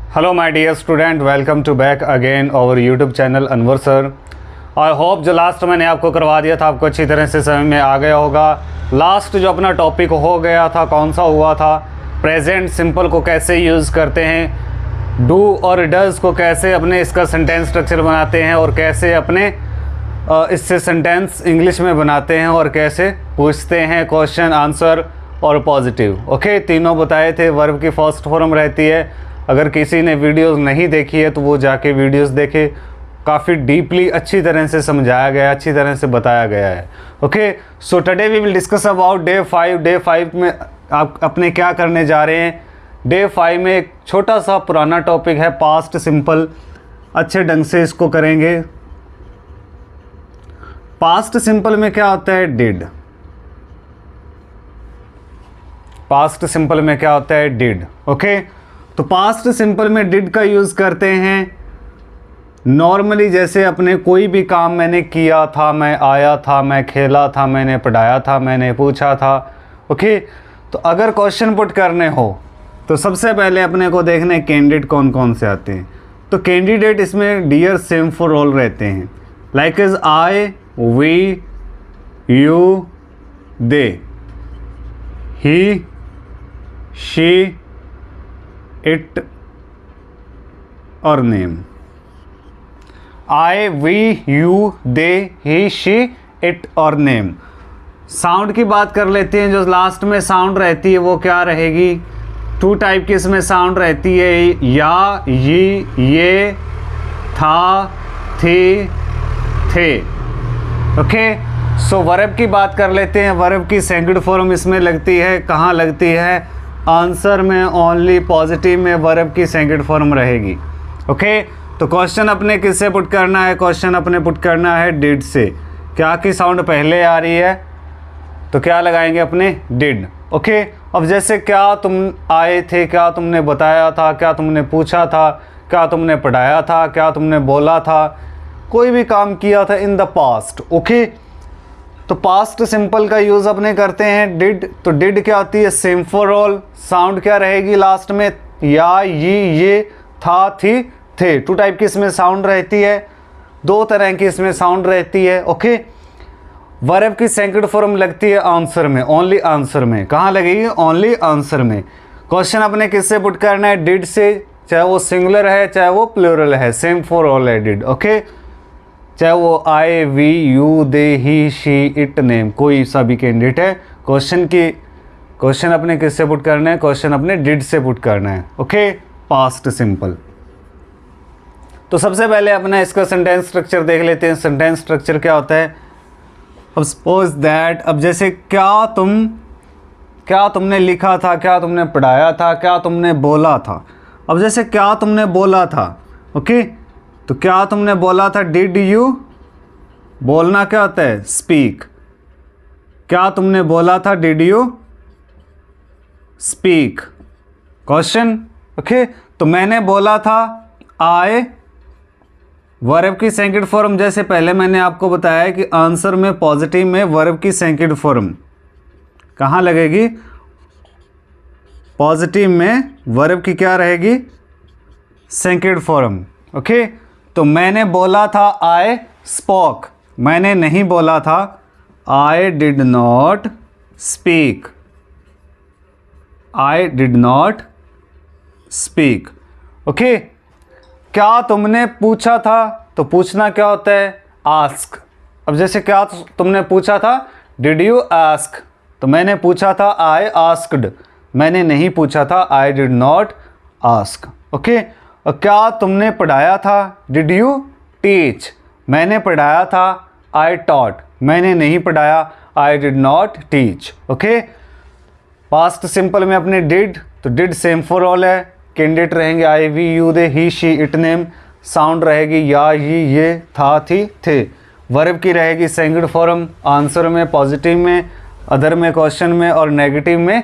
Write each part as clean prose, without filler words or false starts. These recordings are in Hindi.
Hello my dear student, welcome to back again और YouTube channel Anwar sir. I hope जो लास्ट मैंने आपको करवा दिया था आपको अच्छी तरह से समझ में आ गया होगा। लास्ट जो अपना टॉपिक हो गया था कौन सा हुआ था, प्रेजेंट सिंपल को कैसे यूज़ करते हैं, डू और डज को कैसे अपने इसका सेंटेंस स्ट्रक्चर बनाते हैं और कैसे अपने इससे सेंटेंस इंग्लिश में बनाते हैं और कैसे पूछते हैं क्वेश्चन आंसर और पॉजिटिव। ओके, तीनों बताए थे। वर्ब की फर्स्ट फॉर्म रहती है। अगर किसी ने वीडियोस नहीं देखी है तो वो जाके वीडियोस देखे, काफ़ी डीपली अच्छी तरह से समझाया गया, अच्छी तरह से बताया गया है। Okay, so today we will discuss about day 5। Day 5 में आप अपने क्या करने जा रहे हैं। डे 5 में एक छोटा सा पुराना टॉपिक है पास्ट सिंपल, अच्छे ढंग से इसको करेंगे। पास्ट सिंपल में क्या होता है, डिड। पास्ट सिंपल में क्या होता है, डिड। ओके, तो पास्ट सिंपल में डिड का यूज़ करते हैं नॉर्मली, जैसे अपने कोई भी काम मैंने किया था, मैं आया था, मैं खेला था, मैंने पढ़ाया था, मैंने पूछा था। ओके, तो अगर क्वेश्चन पुट करने हो तो सबसे पहले अपने को देखने कैंडिडेट कौन कौन से आते हैं। तो कैंडिडेट इसमें डियर सेम फॉर ऑल रहते हैं, like is I, we, you, they, he, she, it और name. I, we, you, they, he, she, it और नेम। साउंड की बात कर लेते हैं। जो लास्ट में साउंड रहती है वो क्या रहेगी, टू टाइप की इसमें साउंड रहती है, या, ये, था, थी, थे। ओके, सो वर्ब की बात कर लेते हैं। वर्ब की सेकंड फॉर्म इसमें लगती है, कहाँ लगती है, आंसर में। ओनली पॉजिटिव में वर्ब की सेकंड फॉर्म रहेगी। ओके, तो क्वेश्चन अपने किससे पुट करना है, क्वेश्चन अपने पुट करना है डिड से। क्या की साउंड पहले आ रही है तो क्या लगाएंगे अपने, डिड। ओके, अब जैसे क्या तुम आए थे, क्या तुमने बताया था, क्या तुमने पूछा था, क्या तुमने पढ़ाया था, क्या तुमने बोला था, कोई भी काम किया था इन द पास्ट। ओके, तो पास्ट सिंपल का यूज़ अपने करते हैं डिड। तो डिड क्या आती है, सेम फॉर ऑल। साउंड क्या रहेगी लास्ट में, या, ये, था, थी, थे। टू टाइप की इसमें साउंड रहती है, दो तरह की इसमें साउंड रहती है। ओके, वर्ब की सेकंड फॉर्म लगती है आंसर में, ओनली आंसर में। कहाँ लगेगी, ओनली आंसर में। क्वेश्चन अपने किससे पुट करना है, डिड से, चाहे वो सिंगुलर है चाहे वो प्लूरल है, सेम फॉर ऑल है डिड। ओके, चाहे वो I, we, you, they, he, she, it, name, कोई सा भी कैंडिडेट है। क्वेश्चन अपने किससे पुट करना है, क्वेश्चन अपने डिड से पुट करना है। Okay, past simple. तो सबसे पहले अपना इसका सेंटेंस स्ट्रक्चर देख लेते हैं। सेंटेंस स्ट्रक्चर क्या होता है। अब सपोज दैट, अब जैसे क्या तुमने लिखा था, क्या तुमने पढ़ाया था, क्या तुमने बोला था। अब जैसे क्या तुमने बोला था, ओके, तो क्या तुमने बोला था, डिड यू। बोलना क्या होता है, स्पीक। क्या तुमने बोला था, did you speak. Question. Okay, तो मैंने बोला था, आई। वर्ब की सेकंड फॉर्म, जैसे पहले मैंने आपको बताया कि आंसर में पॉजिटिव में वर्ब की सेकंड फॉर्म कहाँ लगेगी, पॉजिटिव में वर्ब की क्या रहेगी, सेकंड फॉर्म। ओके, तो मैंने बोला था, आई स्पोक। मैंने नहीं बोला था, आई did not speak. I did not speak. Okay, क्या तुमने पूछा था, तो पूछना क्या होता है, आस्क। अब जैसे क्या तुमने पूछा था, डिड यू आस्क। तो मैंने पूछा था, आई आस्क्ड। मैंने नहीं पूछा था, आई डिड नॉट आस्क। ओके, और क्या तुमने पढ़ाया था, डिड यू टीच। मैंने पढ़ाया था, आई टॉट। मैंने नहीं पढ़ाया, I did not teach. Okay, past simple में अपने डिड, तो डिड सेम फॉर ऑल है। कैंडिडेट रहेंगे I, we, you, they, he, she, it, name. Sound रहेगी या, ये, था, थी, थे। वर्ब की रहेगी सेकंड फॉर्म, आंसर में पॉजिटिव में, अदर में क्वेश्चन में और नेगेटिव में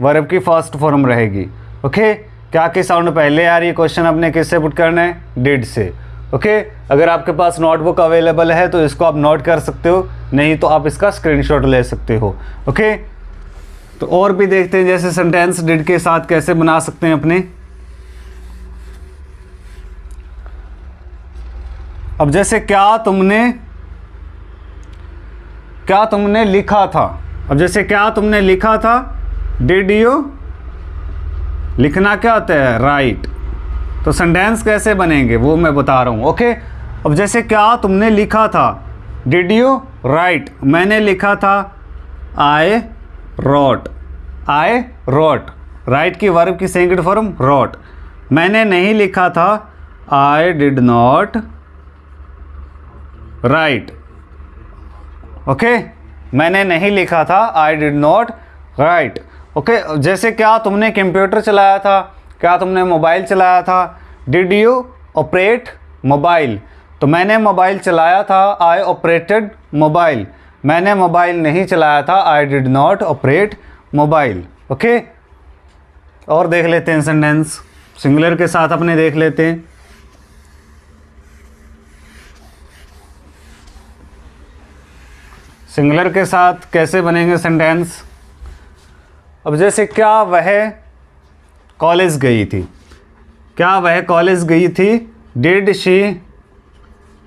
वर्ब की फर्स्ट फॉर्म रहेगी। ओके, क्या की साउंड पहले आ रही है, क्वेश्चन अपने किससे पुट करना है, डिड से। ओके, अगर आपके पास नोटबुक अवेलेबल है तो इसको आप नोट कर सकते हो, नहीं तो आप इसका स्क्रीनशॉट ले सकते हो। ओके, तो और भी देखते हैं जैसे सेंटेंस डिड के साथ कैसे बना सकते हैं अपने। अब जैसे क्या तुमने लिखा था, अब जैसे क्या तुमने लिखा था, डिड यू, लिखना क्या होता है, राइट। तो सेंटेंस कैसे बनेंगे वो मैं बता रहा हूँ, ओके। अब जैसे क्या तुमने लिखा था, डिड यू राइट, मैंने लिखा था, I wrote, I wrote, right की वर्ब की सेकंड फॉर्म रोट। मैंने नहीं लिखा था, आई डिड नॉट राइट, ओके। मैंने नहीं लिखा था, आई डिड नॉट राइट, ओके। जैसे क्या तुमने कंप्यूटर चलाया था, क्या तुमने मोबाइल चलाया था, डिड यू ऑपरेट मोबाइल, तो मैंने मोबाइल चलाया था, आई ऑपरेटेड मोबाइल। मैंने मोबाइल नहीं चलाया था, आई did not operate mobile, okay. और देख लेते हैं सेंटेंस, सिंगुलर के साथ अपने देख लेते हैं। सिंगुलर के साथ कैसे बनेंगे सेंटेंस। अब जैसे क्या वह कॉलेज गई थी, क्या वह कॉलेज गई थी, did she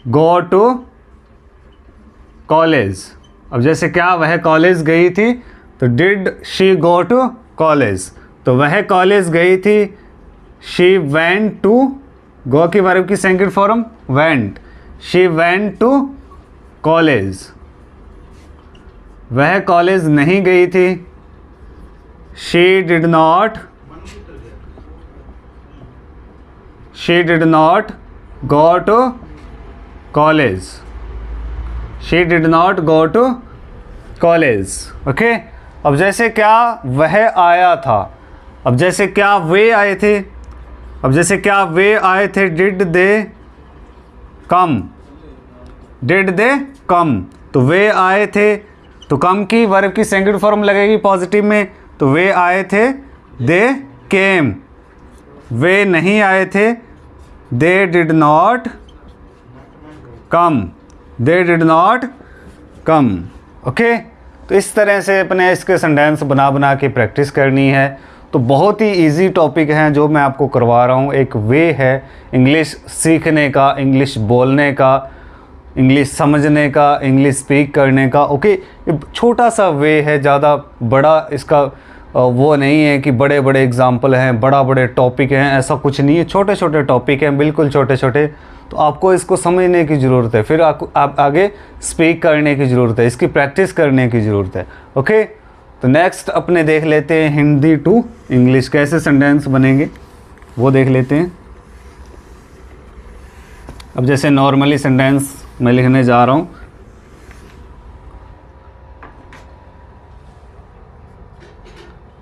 go to college. अब जैसे क्या वह कॉलेज गई थी, तो did she go to college, तो वह कॉलेज गई थी, शी वेंट टू, गो की वर्ब की second form went, she went to college. वह कॉलेज नहीं गई थी, she did not go to college, she did not go to college, okay. अब जैसे क्या वह आया था, अब जैसे क्या वे आए थे, अब जैसे क्या वे आए थे, did they come, did they कम, तो वे आए थे, तो कम की वर्ब की सेकंड फॉर्म लगेगी पॉजिटिव में, तो वे आए थे, दे केम। वे नहीं आए थे, they did not come, they did not come, okay. तो इस तरह से अपने इसके सेंटेंस बना बना के प्रैक्टिस करनी है। तो बहुत ही इजी टॉपिक हैं जो मैं आपको करवा रहा हूँ। एक वे है इंग्लिश सीखने का, इंग्लिश बोलने का, इंग्लिश समझने का, इंग्लिश स्पीक करने का, ओके। ये छोटा सा वे है, ज़्यादा बड़ा इसका वो नहीं है कि बड़े बड़े एग्जाम्पल हैं, बड़े टॉपिक हैं, ऐसा कुछ नहीं है। छोटे छोटे टॉपिक हैं, बिल्कुल छोटे छोटे। तो आपको इसको समझने की ज़रूरत है, फिर आप आगे स्पीक करने की ज़रूरत है, इसकी प्रैक्टिस करने की ज़रूरत है, ओके। तो नेक्स्ट अपने देख लेते हैं हिंदी टू इंग्लिश कैसे सेंटेंस बनेंगे वो देख लेते हैं। अब जैसे नॉर्मली सेंटेंस मैं लिखने जा रहा हूँ,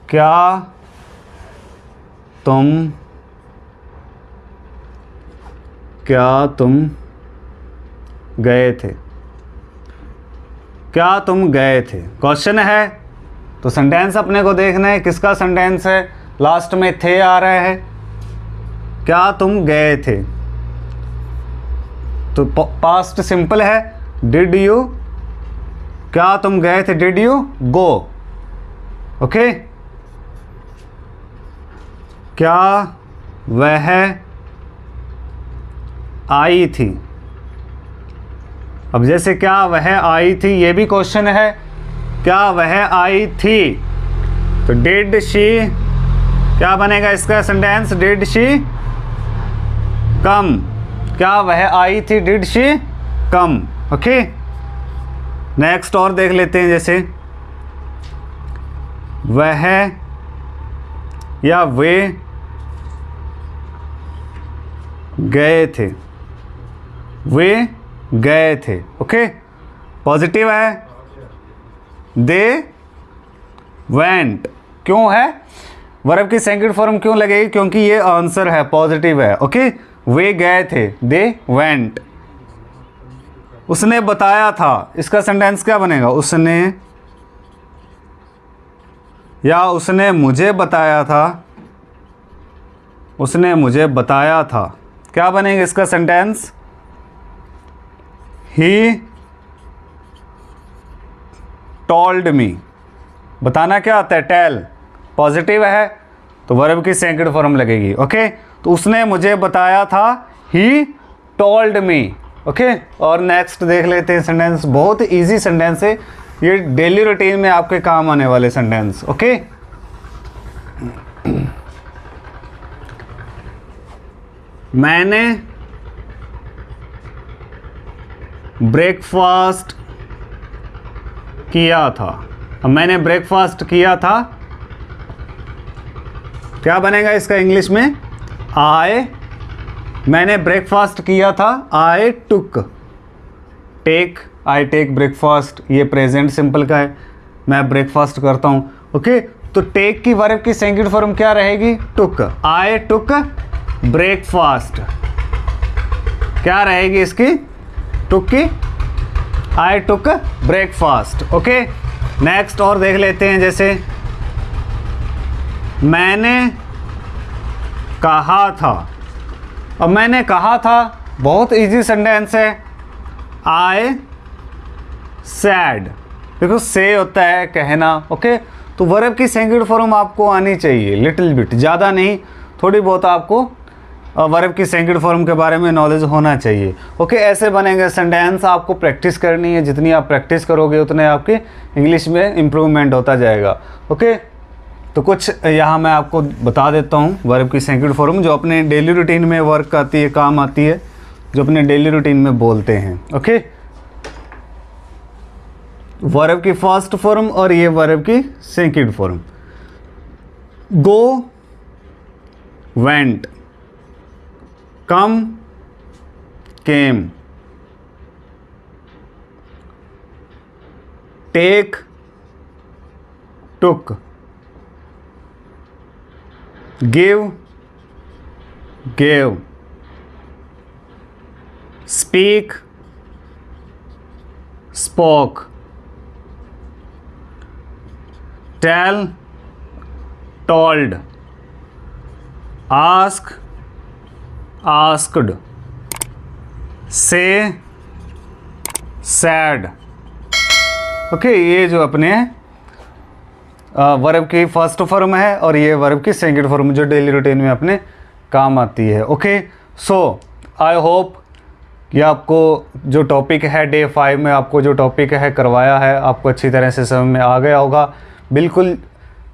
क्या तुम गए थे, क्या तुम गए थे, क्वेश्चन है। तो सेंटेंस अपने को देखना है किसका सेंटेंस है, लास्ट में थे आ रहा है, क्या तुम गए थे, तो पास्ट सिंपल है, डिड यू, क्या तुम गए थे, डिड यू गो, ओके। क्या वह आई थी, अब जैसे क्या वह आई थी, ये भी क्वेश्चन है, क्या वह आई थी, तो डिड शी, क्या बनेगा इसका सेंटेंस, डिड शी कम, क्या वह आई थी, did she come, okay. Next और देख लेते हैं, जैसे वह या वे गए थे, वे गए थे, ओके। पॉजिटिव है, दे वेंट, क्यों है, वर्ब की सेकंड फॉर्म क्यों लगेगी, क्योंकि ये आंसर है, पॉजिटिव है, ओके। वे गए थे, दे वेंट। उसने बताया था, इसका सेंटेंस क्या बनेगा, उसने, या उसने मुझे बताया था, उसने मुझे बताया था, क्या बनेगा इसका सेंटेंस, ही टोल्ड मी। बताना क्या आता है, टेल, पॉजिटिव है तो वर्ब की सेकंड फॉर्म लगेगी, ओके। तो उसने मुझे बताया था, ही टोल्ड मी, ओके। और नेक्स्ट देख लेते हैं सेंटेंस, बहुत इजी सेंटेंस है ये, डेली रूटीन में आपके काम आने वाले सेंटेंस। ओके, मैंने ब्रेकफास्ट किया था। अब मैंने ब्रेकफास्ट किया था, क्या बनेगा इसका इंग्लिश में? मैंने ब्रेकफास्ट किया था, आई टुक। आई टेक ब्रेकफास्ट, ये प्रेजेंट सिंपल का है, मैं ब्रेकफास्ट करता हूँ। ओके, तो टेक की वर्ब की सेकंड फॉर्म क्या रहेगी? टुक। आई टुक ब्रेकफास्ट, क्या रहेगी इसकी? टुक की, आई टुक ब्रेकफास्ट। ओके, नेक्स्ट और देख लेते हैं, जैसे मैंने कहा था। अब मैंने कहा था बहुत इजी सेंटेंस है, आई सैड। देखो से होता है कहना। ओके, तो वर्ब की सेकंड फॉर्म आपको आनी चाहिए, लिटिल बिट, ज़्यादा नहीं, थोड़ी बहुत आपको वर्ब की सेकंड फॉर्म के बारे में नॉलेज होना चाहिए। ओके, ऐसे बनेंगे सेंटेंस, आपको प्रैक्टिस करनी है, जितनी आप प्रैक्टिस करोगे उतने आपके इंग्लिश में इम्प्रूवमेंट होता जाएगा। ओके, तो कुछ यहाँ मैं आपको बता देता हूँ वर्ब की सेकंड फॉर्म, जो अपने डेली रूटीन में वर्क आती है, काम आती है, जो अपने डेली रूटीन में बोलते हैं। ओके, वर्ब की फर्स्ट फॉर्म और ये वर्ब की second form. Go, went, come, came, take, took, give, gave, speak, spoke, tell, told, ask, asked, say, said. Okay, ये जो अपने वर्ब की फर्स्ट फॉर्म है और ये वर्ब की सेकंड फॉर्म जो डेली रूटीन में अपने काम आती है। ओके, सो आई होप कि आपको जो टॉपिक है डे 5 में आपको जो टॉपिक है करवाया है, आपको अच्छी तरह से समझ में आ गया होगा। बिल्कुल,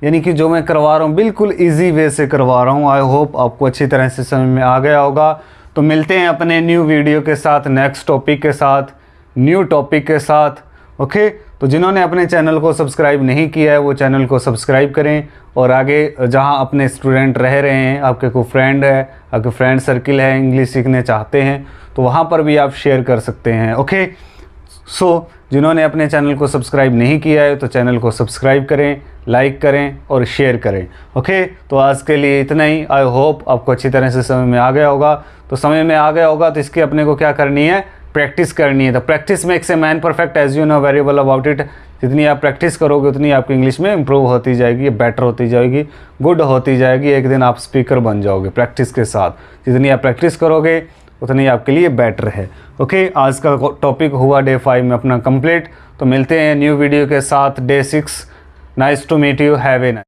यानी कि जो मैं करवा रहा हूँ बिल्कुल इजी वे से करवा रहा हूँ। आई होप आपको अच्छी तरह से समझ में आ गया होगा। तो मिलते हैं अपने न्यू वीडियो के साथ, नेक्स्ट टॉपिक के साथ, न्यू टॉपिक के साथ। ओके, तो जिन्होंने अपने चैनल को सब्सक्राइब नहीं किया है वो चैनल को सब्सक्राइब करें, और आगे जहां अपने स्टूडेंट रह रहे हैं, आपके कोई फ्रेंड है, आपके फ्रेंड सर्किल है, इंग्लिश सीखने चाहते हैं, तो वहां पर भी आप शेयर कर सकते हैं। ओके, सो जिन्होंने अपने चैनल को सब्सक्राइब नहीं किया है तो चैनल को सब्सक्राइब करें, लाइक करें और शेयर करें। ओके, तो आज के लिए इतना ही। आई होप आपको अच्छी तरह से समझ में आ गया होगा। तो समझ में आ गया होगा तो इसकी अपने को क्या करनी है? प्रैक्टिस करनी है। तो practice makes a man perfect, as you know very well about it. जितनी आप प्रैक्टिस करोगे उतनी आपकी इंग्लिश में इंप्रूव होती जाएगी, बेटर होती जाएगी, गुड होती जाएगी। एक दिन आप स्पीकर बन जाओगे प्रैक्टिस के साथ। जितनी आप प्रैक्टिस करोगे उतनी आपके लिए बेटर है। ओके, आज का टॉपिक हुआ डे 5 में अपना कंप्लीट। तो मिलते हैं न्यू वीडियो के साथ day 6। Nice to meet you, have a nice.